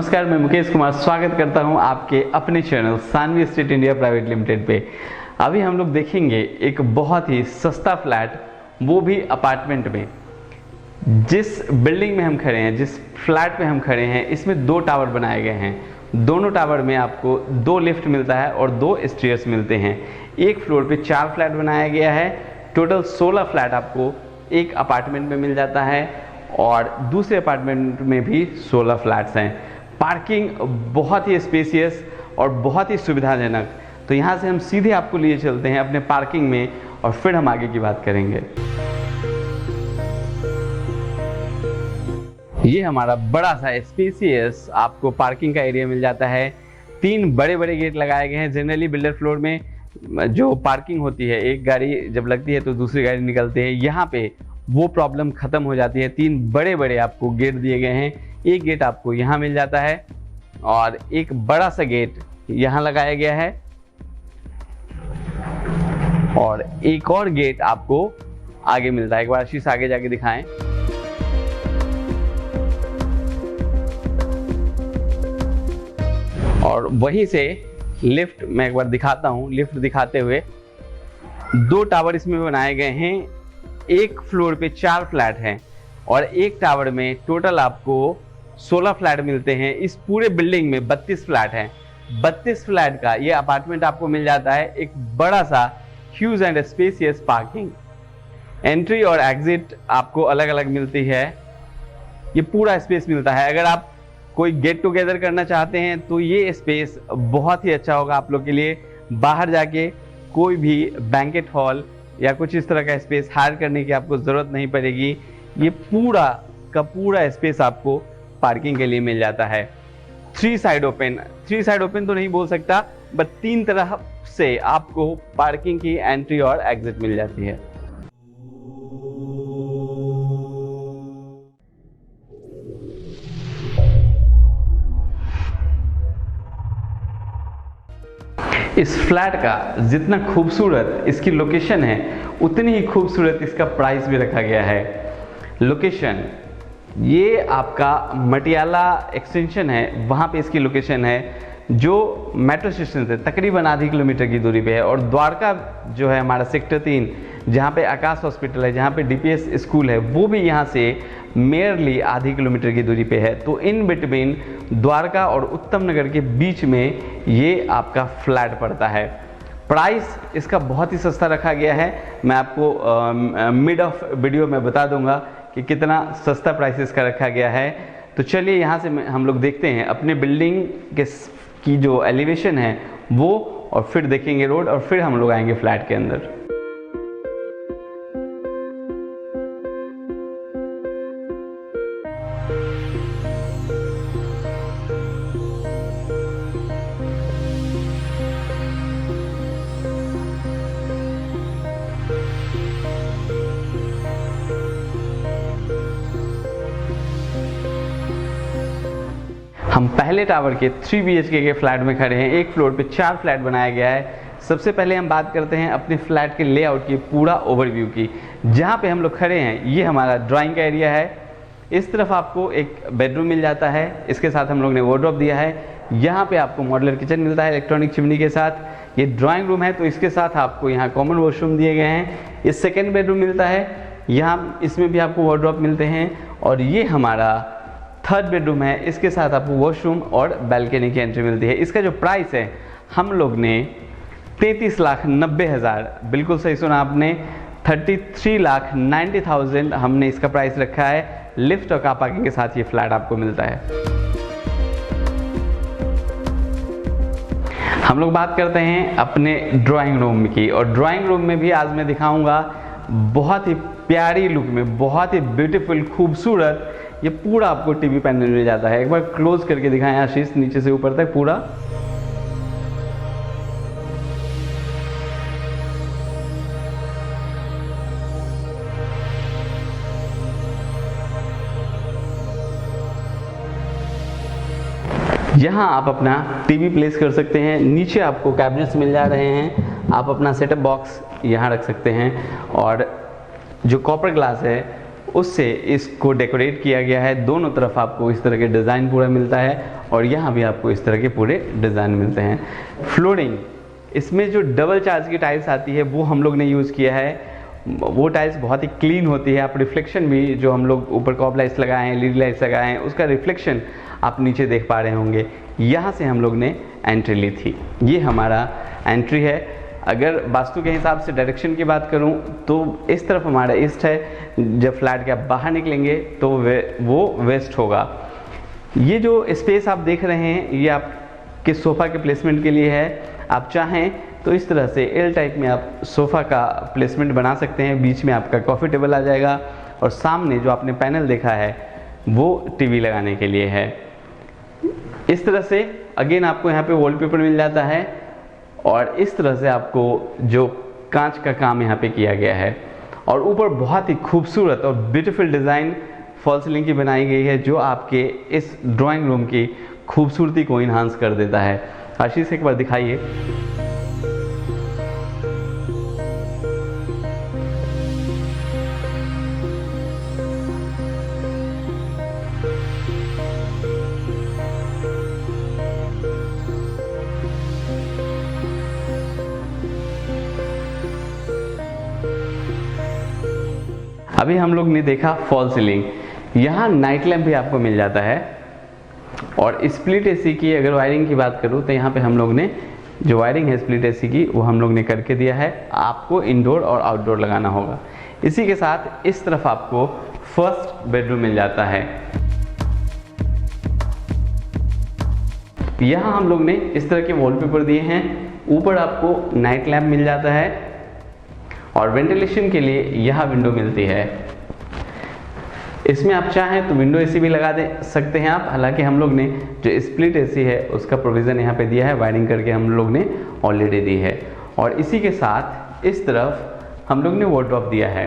नमस्कार, मैं मुकेश कुमार स्वागत करता हूं आपके अपने channel Saanvi estate India private limited पे। अभी हम लोग देखेंगे एक बहुत ही सस्ता फ्लैट, वो भी अपार्टमेंट में। जिस बिल्डिंग में हम खड़े हैं, जिस फ्लैट में हम खड़े हैं, इसमें 2 टावर बनाए गए हैं। दोनों टावर में आपको 2 लिफ्ट मिलता है और 2 स्टेयर्स मिलते हैं। एक फ्लोर पे 4 फ्लैट बनाया गया है। टोटल 16 फ्लैट आपको एक अपार्टमेंट में मिल जाता है और दूसरे अपार्टमेंट में भी 16 फ्लैट्स हैं। पार्किंग बहुत ही स्पेसियस और बहुत ही सुविधाजनक। तो यहाँ से हम सीधे आपको लिए चलते हैं अपने पार्किंग में और फिर हम आगे की बात करेंगे। ये हमारा बड़ा सा स्पेसियस आपको पार्किंग का एरिया मिल जाता है। 3 बड़े बड़े गेट लगाए गए हैं। जनरली बिल्डर फ्लोर में जो पार्किंग होती है, एक गाड़ी जब लगती है तो दूसरी गाड़ी निकलती है, यहाँ पे वो प्रॉब्लम खत्म हो जाती है। 3 बड़े बड़े आपको गेट दिए गए हैं। एक गेट आपको यहाँ मिल जाता है और एक बड़ा सा गेट यहाँ लगाया गया है और एक और गेट आपको आगे मिलता है। एक बार शीश आगे जाके दिखाएं। और वहीं से लिफ्ट मैं एक बार दिखाता हूँ। लिफ्ट दिखाते हुए 2 टावर इसमें बनाए गए हैं। एक फ्लोर पे 4 फ्लैट हैं और एक टावर में टोटल आपको 16 फ्लैट मिलते हैं। इस पूरे बिल्डिंग में 32 फ्लैट हैं। 32 फ्लैट का ये अपार्टमेंट आपको मिल जाता है। एक बड़ा सा huge and spacious parking, entry और एग्जिट आपको अलग अलग मिलती है। ये पूरा स्पेस मिलता है। अगर आप कोई गेट टुगेदर करना चाहते हैं तो ये स्पेस बहुत ही अच्छा होगा आप लोग के लिए। बाहर जाके कोई भी बैंकेट हॉल या कुछ इस तरह का स्पेस हायर करने की आपको ज़रूरत नहीं पड़ेगी। ये पूरा का पूरा स्पेस आपको पार्किंग के लिए मिल जाता है। 3 साइड ओपन तो नहीं बोल सकता, बट 3 तरफ से आपको पार्किंग की एंट्री और एग्जिट मिल जाती है। इस फ्लैट का जितना खूबसूरत इसकी लोकेशन है, उतनी ही खूबसूरत इसका प्राइस भी रखा गया है। लोकेशन ये आपका मटियाला एक्सटेंशन है, वहाँ पे इसकी लोकेशन है, जो मेट्रो स्टेशन से तकरीबन आधी किलोमीटर की दूरी पे है। और द्वारका जो है हमारा सेक्टर 3, जहाँ पे आकाश हॉस्पिटल है, जहाँ पे डीपीएस स्कूल है, वो भी यहाँ से मेयरली आधी किलोमीटर की दूरी पे है। तो इन बिटवीन द्वारका और उत्तम नगर के बीच में ये आपका फ्लैट पड़ता है। प्राइस इसका बहुत ही सस्ता रखा गया है। मैं आपको मिड ऑफ वीडियो में बता दूंगा कि कितना सस्ता प्राइस इसका रखा गया है। तो चलिए यहाँ से हम लोग देखते हैं अपने बिल्डिंग की जो एलिवेशन है वो, और फिर देखेंगे रोड, और फिर हम लोग आएंगे फ्लैट के अंदर। हम पहले टावर के 3 BHK के फ्लैट में खड़े हैं। एक फ्लोर पे 4 फ्लैट बनाया गया है। सबसे पहले हम बात करते हैं अपने फ्लैट के लेआउट की, पूरा ओवरव्यू की। जहाँ पे हम लोग खड़े हैं ये हमारा ड्राइंग का एरिया है। इस तरफ आपको एक बेडरूम मिल जाता है, इसके साथ हम लोग ने वार्डरोब दिया है। यहाँ पे आपको मॉड्यूलर किचन मिलता है इलेक्ट्रॉनिक चिमनी के साथ। ये ड्राइंग रूम है तो इसके साथ आपको यहाँ कॉमन वॉशरूम दिए गए हैं। ये सेकेंड बेडरूम मिलता है, यहाँ इसमें भी आपको वार्डरोब मिलते हैं। और ये हमारा 3rd बेडरूम है, इसके साथ आपको वॉशरूम और बालकनी की एंट्री मिलती है। इसका जो प्राइस है हम लोग ने 33,90,000, बिल्कुल सही सुना आपने, 33,90,000 हमने इसका प्राइस रखा है। लिफ्ट और कार पार्किंग के साथ ये फ्लैट आपको मिलता है। हम लोग बात करते हैं अपने ड्राइंग रूम की, और ड्राइंग रूम में भी आज मैं दिखाऊंगा बहुत ही प्यारी लुक में, बहुत ही ब्यूटीफुल, खूबसूरत ये पूरा आपको टीवी पैनल मिल जाता है। एक बार क्लोज करके दिखाएं आशीष, नीचे से ऊपर तक पूरा। यहाँ आप अपना टीवी प्लेस कर सकते हैं। नीचे आपको कैबिनेट्स मिल जा रहे हैं, आप अपना सेटअप बॉक्स यहाँ रख सकते हैं। और जो कॉपर ग्लास है उससे इसको डेकोरेट किया गया है। दोनों तरफ आपको इस तरह के डिज़ाइन पूरा मिलता है और यहाँ भी आपको इस तरह के पूरे डिज़ाइन मिलते हैं। फ्लोरिंग, इसमें जो डबल चार्ज की टाइल्स आती है वो हम लोग ने यूज़ किया है। वो टाइल्स बहुत ही क्लीन होती है। आप रिफ्लेक्शन भी, जो हम लोग ऊपर कॉब लाइट्स लगाए हैं, लीड लाइट्स लगाए हैं, उसका रिफ्लेक्शन आप नीचे देख पा रहे होंगे। यहाँ से हम लोग ने एंट्री ली थी। ये हमारा एंट्री है। अगर वास्तु के हिसाब से डायरेक्शन की बात करूं तो इस तरफ हमारा ईस्ट है। जब फ्लैट के आप बाहर निकलेंगे तो वो वेस्ट होगा। ये जो स्पेस आप देख रहे हैं ये आपके सोफ़ा के प्लेसमेंट के लिए है। आप चाहें तो इस तरह से एल टाइप में आप सोफ़ा का प्लेसमेंट बना सकते हैं। बीच में आपका कॉफ़ी टेबल आ जाएगा और सामने जो आपने पैनल देखा है वो टीवी लगाने के लिए है। इस तरह से अगेन आपको यहाँ पे वॉलपेपर मिल जाता है और इस तरह से आपको जो कांच का काम यहाँ पे किया गया है और ऊपर बहुत ही खूबसूरत और ब्यूटीफुल डिज़ाइन फॉल सीलिंग की बनाई गई है, जो आपके इस ड्राइंग रूम की खूबसूरती को इन्हांस कर देता है। आशीष एक बार दिखाइए। अभी हम लोग ने देखा फॉल सीलिंग। यहाँ नाइट लैम्प भी आपको मिल जाता है और स्प्लिट एसी की अगर वायरिंग की बात करूँ तो यहाँ पे हम लोग ने जो वायरिंग है स्प्लिट एसी की वो हम लोग ने करके दिया है। आपको इंडोर और आउटडोर लगाना होगा। इसी के साथ इस तरफ आपको फर्स्ट बेडरूम मिल जाता है। यहाँ हम लोग ने इस तरह के वॉलपेपर दिए हैं। ऊपर आपको नाइट लैम्प मिल जाता है और वेंटिलेशन के लिए यह विंडो मिलती है। इसमें आप चाहें तो विंडो एसी भी लगा दे सकते हैं आप। हालांकि हम लोग ने जो स्प्लिट एसी है उसका प्रोविज़न यहाँ पे दिया है, वायरिंग करके हम लोग ने ऑलरेडी दी है। और इसी के साथ इस तरफ हम लोग ने वार्डरोब दिया है।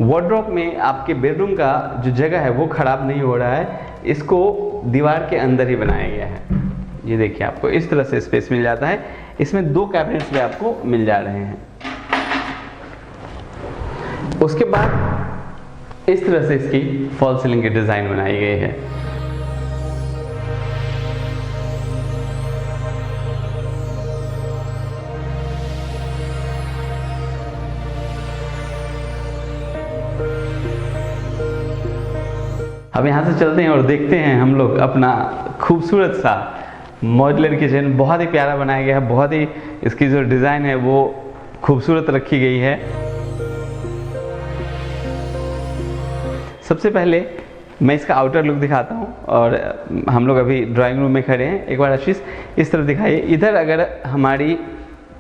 वार्डरोब में आपके बेडरूम का जो जगह है वो ख़राब नहीं हो रहा है। इसको दीवार के अंदर ही बनाया गया है। ये देखिए, आपको इस तरह से स्पेस मिल जाता है। इसमें 2 कैबिनेट्स भी आपको मिल जा रहे हैं। उसके बाद इस तरह से इसकी फॉल सीलिंग की डिज़ाइन बनाई गई है। अब यहाँ से चलते हैं और देखते हैं हम लोग अपना खूबसूरत सा मॉड्यूलर किचन। बहुत ही प्यारा बनाया गया है। बहुत ही इसकी जो डिज़ाइन है वो खूबसूरत रखी गई है। सबसे पहले मैं इसका आउटर लुक दिखाता हूँ और हम लोग अभी ड्राइंग रूम में खड़े हैं। एक बार आशीष इस तरफ दिखाइए। इधर अगर हमारी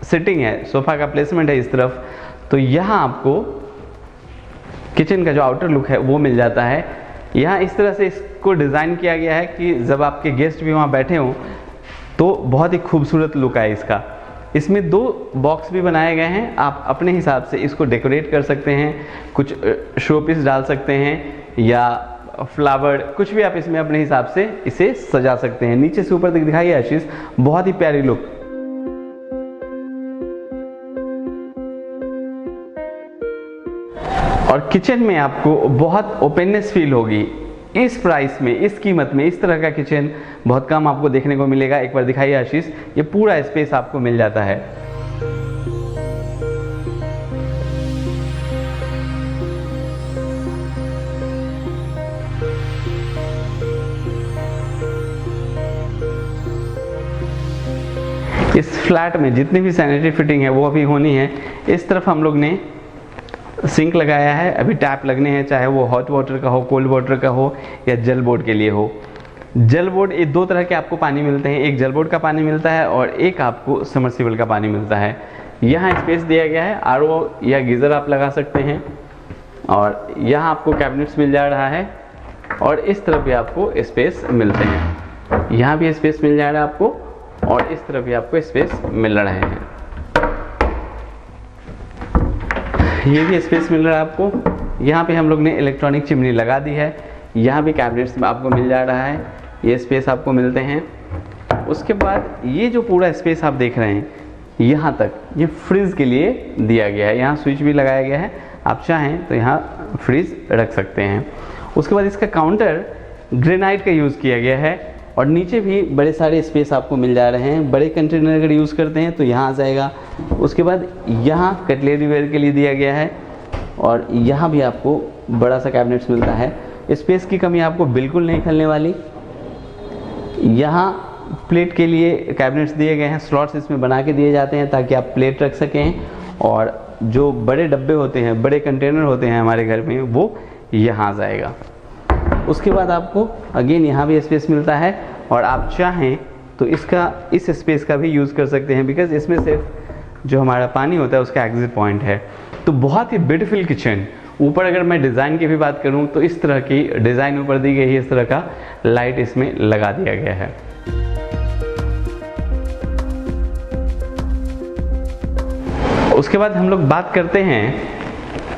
सिटिंग है, सोफ़ा का प्लेसमेंट है इस तरफ, तो यहाँ आपको किचन का जो आउटर लुक है वो मिल जाता है। यहाँ इस तरह से इसको डिज़ाइन किया गया है कि जब आपके गेस्ट भी वहाँ बैठे हों तो बहुत ही खूबसूरत लुक आए इसका। इसमें 2 बॉक्स भी बनाए गए हैं। आप अपने हिसाब से इसको डेकोरेट कर सकते हैं, कुछ शो पीस डाल सकते हैं या फ्लावर, कुछ भी आप इसमें अपने हिसाब से इसे सजा सकते हैं। नीचे से ऊपर तक दिखाइए आशीष, बहुत ही प्यारी लुक। और किचन में आपको बहुत ओपननेस फील होगी। इस प्राइस में, इस कीमत में इस तरह का किचन बहुत कम आपको देखने को मिलेगा। एक बार दिखाइए आशीष, ये पूरा स्पेस आपको मिल जाता है। इस फ्लैट में जितनी भी सैनिटरी फिटिंग है वो अभी होनी है। इस तरफ हम लोग ने सिंक लगाया है, अभी टैप लगने हैं, चाहे वो हॉट वाटर का हो, कोल्ड वाटर का हो या जल बोर्ड के लिए हो। जल बोर्ड, ये 2 तरह के आपको पानी मिलते हैं। एक जल बोर्ड का पानी मिलता है और एक आपको समरसीबल का पानी मिलता है। यहाँ स्पेस दिया गया है, आरओ या गीज़र आप लगा सकते हैं। और यहाँ आपको कैबिनेट्स मिल जा रहा है और इस तरफ भी आपको स्पेस मिलते हैं। यहाँ भी स्पेस मिल जा रहा है आपको और इस तरफ भी आपको स्पेस मिल रहे हैं। ये भी स्पेस मिल रहा है आपको। यहाँ पे हम लोग ने इलेक्ट्रॉनिक चिमनी लगा दी है। यहाँ भी कैबिनेट्स में आपको मिल जा रहा है, ये स्पेस आपको मिलते हैं। उसके बाद ये जो पूरा स्पेस आप देख रहे हैं यहाँ तक, ये फ्रिज के लिए दिया गया है। यहाँ स्विच भी लगाया गया है आप चाहें तो यहाँ फ्रिज रख सकते हैं। उसके बाद इसका काउंटर ग्रेनाइट का यूज़ किया गया है और नीचे भी बड़े सारे स्पेस आपको मिल जा रहे हैं। बड़े कंटेनर अगर यूज़ करते हैं तो यहाँ आ जाएगा। उसके बाद यहाँ कटलेरी वेयर के लिए दिया गया है और यहाँ भी आपको बड़ा सा कैबिनेट्स मिलता है। स्पेस की कमी आपको बिल्कुल नहीं खलने वाली। यहाँ प्लेट के लिए कैबिनेट्स दिए गए हैं, स्लॉट्स इसमें बना के दिए जाते हैं ताकि आप प्लेट रख सकें। और जो बड़े डब्बे होते हैं, बड़े कंटेनर होते हैं हमारे घर में, वो यहाँ आ जाएगा। उसके बाद आपको अगेन यहाँ भी स्पेस मिलता है और आप चाहें तो इस स्पेस का भी यूज़ कर सकते हैं, बिकॉज इसमें सिर्फ जो हमारा पानी होता है उसका एग्जिट पॉइंट है। तो बहुत ही ब्यूटीफुल किचन। ऊपर अगर मैं डिज़ाइन की भी बात करूं तो इस तरह की डिज़ाइन ऊपर दी गई है, इस तरह का लाइट इसमें लगा दिया गया है। उसके बाद हम लोग बात करते हैं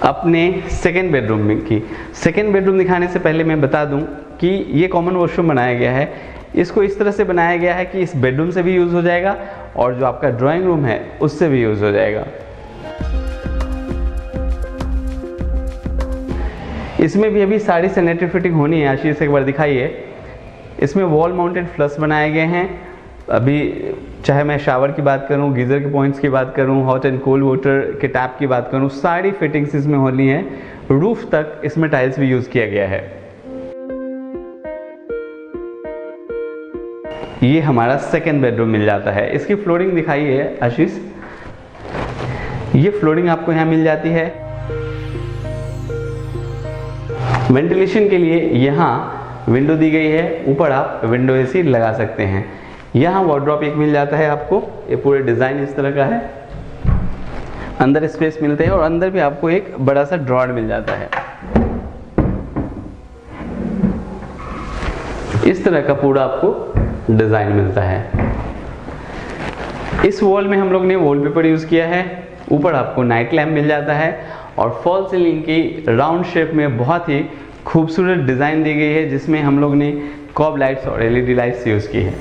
अपने सेकेंड बेडरूम की। सेकेंड बेडरूम दिखाने से पहले मैं बता दूं कि ये कॉमन वॉशरूम बनाया गया है। इसको इस तरह से बनाया गया है कि इस बेडरूम से भी यूज़ हो जाएगा और जो आपका ड्राइंग रूम है उससे भी यूज़ हो जाएगा। इसमें भी अभी सारी सैनिटरी फिटिंग होनी है। आशीष एक बार दिखाइए। इसमें वॉल माउंटेड फ्लश बनाए गए हैं। अभी चाहे मैं शावर की बात करूं, गीज़र के पॉइंट्स की बात करूं, हॉट एंड कोल्ड वाटर के टैप की बात करूं, सारी फिटिंग्स इसमें होनी है। रूफ तक इसमें टाइल्स भी यूज़ किया गया है। ये हमारा सेकेंड बेडरूम मिल जाता है। इसकी फ्लोरिंग दिखाइए आशीष। ये फ्लोरिंग आपको यहाँ मिल जाती है। वेंटिलेशन के लिए यहाँ विंडो दी गई है। ऊपर आप विंडो एसी लगा सकते हैं। यहाँ वार्डरोब एक मिल जाता है आपको। ये पूरे डिज़ाइन इस तरह का है। अंदर स्पेस मिलते हैं और अंदर भी आपको एक बड़ा सा ड्रॉअर मिल जाता है। इस तरह का पूरा आपको डिज़ाइन मिलता है। इस वॉल में हम लोग ने वॉलपेपर यूज़ किया है। ऊपर आपको नाइट लैम्प मिल जाता है और फॉल सीलिंग की राउंड शेप में बहुत ही खूबसूरत डिज़ाइन दी गई है, जिसमें हम लोग ने कॉब लाइट्स और एलईडी लाइट्स यूज़ की है।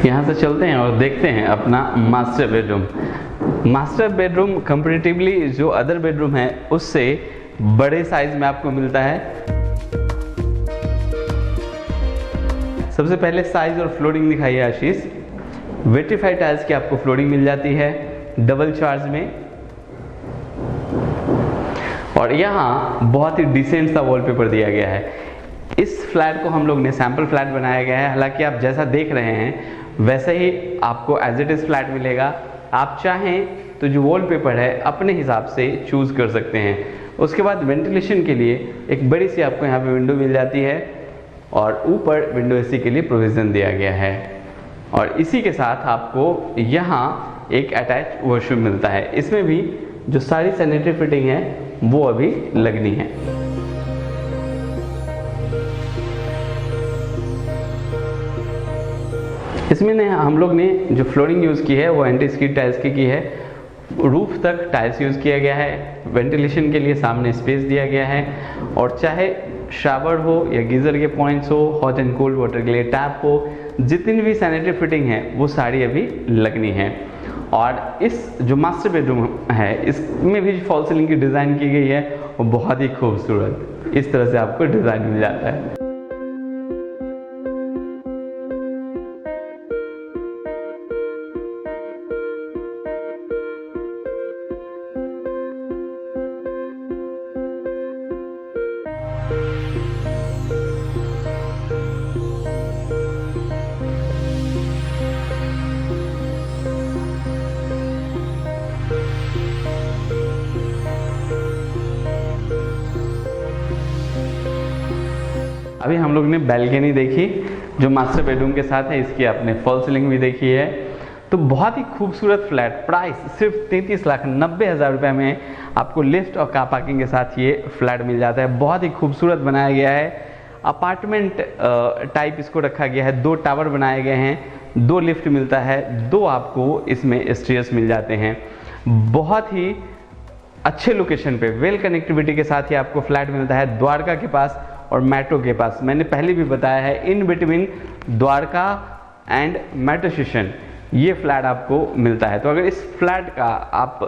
यहाँ से चलते हैं और देखते हैं अपना master bedroom. Master bedroom comparatively जो अदर बेडरूम है उससे बड़े साइज में आपको मिलता है। सबसे पहले साइज और फ्लोरिंग दिखाइए आशीष। वेट्रीफाइड टाइल्स की आपको फ्लोरिंग मिल जाती है डबल चार्ज में। और यहाँ बहुत ही डिसेंट सा वॉलपेपर दिया गया है। इस फ्लैट को हम लोग ने सैम्पल फ्लैट बनाया गया है। हालांकि आप जैसा देख रहे हैं वैसे ही आपको एज इट इज़ फ्लैट मिलेगा। आप चाहें तो जो वॉलपेपर है अपने हिसाब से चूज़ कर सकते हैं। उसके बाद वेंटिलेशन के लिए एक बड़ी सी आपको यहाँ पे विंडो मिल जाती है और ऊपर विंडो एसी के लिए प्रोविज़न दिया गया है। और इसी के साथ आपको यहाँ एक अटैच वॉशरूम मिलता है। इसमें भी जो सारी सैनिटरी फिटिंग है वो अभी लगनी है। इसमें हम लोग ने जो फ्लोरिंग यूज़ की है वो एंटी स्किड टाइल्स की है। रूफ तक टाइल्स यूज़ किया गया है। वेंटिलेशन के लिए सामने स्पेस दिया गया है और चाहे शावर हो या गीज़र के पॉइंट्स हो, हॉट एंड कोल्ड वाटर के लिए टैप हो, जितनी भी सैनिटरी फिटिंग है वो सारी अभी लगनी है। और इस जो मास्टर बेडरूम है इसमें भी फॉल सीलिंग की डिज़ाइन की गई है वो बहुत ही खूबसूरत इस तरह से आपको डिज़ाइन मिल जाता है। अभी हम लोग ने बैल्कनी देखी जो मास्टर बेडरूम के साथ है। इसकी आपने फॉल सीलिंग भी देखी है। तो बहुत ही खूबसूरत फ्लैट, प्राइस सिर्फ 33,90,000 रुपये में आपको लिफ्ट और कार पार्किंग के साथ ये फ्लैट मिल जाता है। बहुत ही खूबसूरत बनाया गया है। अपार्टमेंट टाइप इसको रखा गया है। 2 टावर बनाए गए हैं, 2 लिफ्ट मिलता है, 2 आपको इसमें स्टेयर्स मिल जाते हैं। बहुत ही अच्छे लोकेशन पे वेल कनेक्टिविटी के साथ ही आपको फ्लैट मिलता है। द्वारका के पास और मेट्रो के पास। मैंने पहले भी बताया है, in between Dwarka and metro station ये फ्लैट आपको मिलता है। तो अगर इस फ्लैट का आप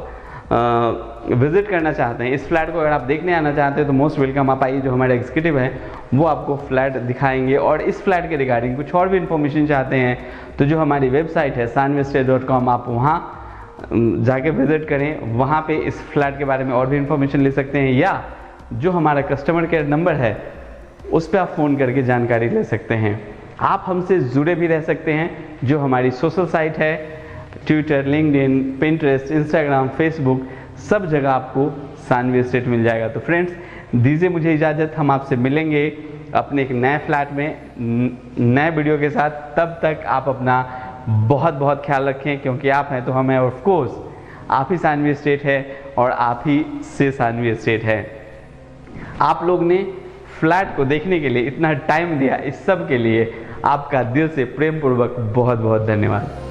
विजिट करना चाहते हैं, इस फ्लैट को अगर आप देखने आना चाहते हैं तो मोस्ट वेलकम, आप आइए। जो हमारे एग्जीक्यूटिव हैं वो आपको फ्लैट दिखाएंगे। और इस फ्लैट के रिगार्डिंग कुछ और भी इन्फॉर्मेशन चाहते हैं तो जो हमारी वेबसाइट है sanviestate.com, आप वहाँ जाके विजिट करें, वहाँ पे इस फ्लैट के बारे में और भी इन्फॉर्मेशन ले सकते हैं, या जो हमारा कस्टमर केयर नंबर है उस पर आप फ़ोन करके जानकारी ले सकते हैं। आप हमसे जुड़े भी रह सकते हैं। जो हमारी सोशल साइट है, Twitter, LinkedIn, Pinterest, Instagram, Facebook, सब जगह आपको सानवी एस्टेट मिल जाएगा। तो फ्रेंड्स, दीजिए मुझे इजाज़त, हम आपसे मिलेंगे अपने एक नए फ्लैट में नए वीडियो के साथ। तब तक आप अपना बहुत बहुत ख्याल रखें, क्योंकि आप हैं तो हम हैं, ऑफ कोर्स आप ही सानवी एस्टेट है और आप ही से सानवी एस्टेट है। आप लोग ने फ्लैट को देखने के लिए इतना टाइम दिया, इस सब के लिए आपका दिल से प्रेम पूर्वक बहुत बहुत धन्यवाद।